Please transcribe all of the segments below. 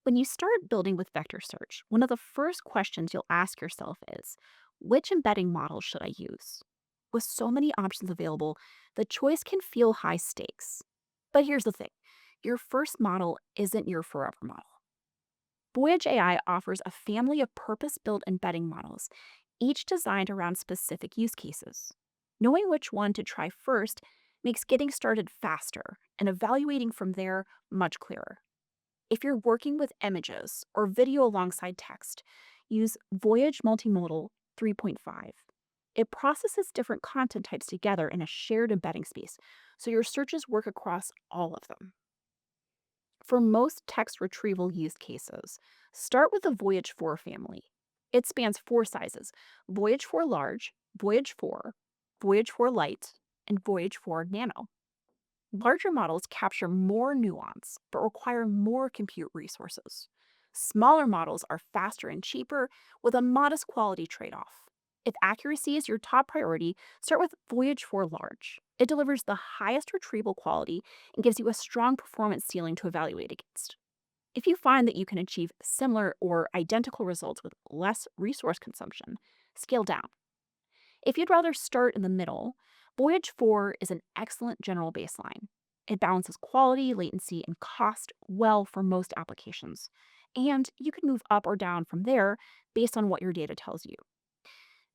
When you start building with vector search, one of the first questions you'll ask yourself is, which embedding model should I use? With so many options available, the choice can feel high stakes. But here's the thing, your first model isn't your forever model. Voyage AI offers a family of purpose built embedding models, each designed around specific use cases. Knowing which one to try first makes getting started faster and evaluating from there much clearer. If you're working with images or video alongside text, use Voyage Multimodal 3.5. It processes different content types together in a shared embedding space, so your searches work across all of them. For most text retrieval use cases, start with the Voyage 4 family. It spans four sizes: Voyage 4 Large, Voyage 4, Voyage 4 Lite, and Voyage 4 Nano. Larger models capture more nuance but require more compute resources. Smaller models are faster and cheaper with a modest quality trade off. If accuracy is your top priority, start with Voyage 4 Large. It delivers the highest retrieval quality and gives you a strong performance ceiling to evaluate against. If you find that you can achieve similar or identical results with less resource consumption, scale down. If you'd rather start in the middle, Voyage 4 is an excellent general baseline. It balances quality, latency, and cost well for most applications. And you can move up or down from there based on what your data tells you.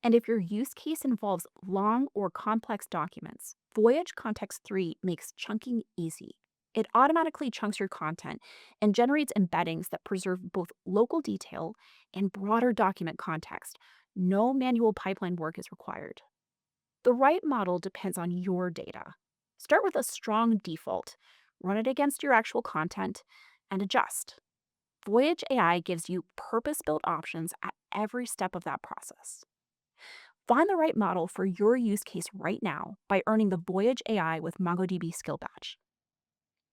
And if your use case involves long or complex documents, Voyage Context 3 makes chunking easy. It automatically chunks your content and generates embeddings that preserve both local detail and broader document context. No manual pipeline work is required. The right model depends on your data. Start with a strong default, run it against your actual content, and adjust. Voyage AI gives you purpose built options at every step of that process. Find the right model for your use case right now by earning the Voyage AI with MongoDB skill badge.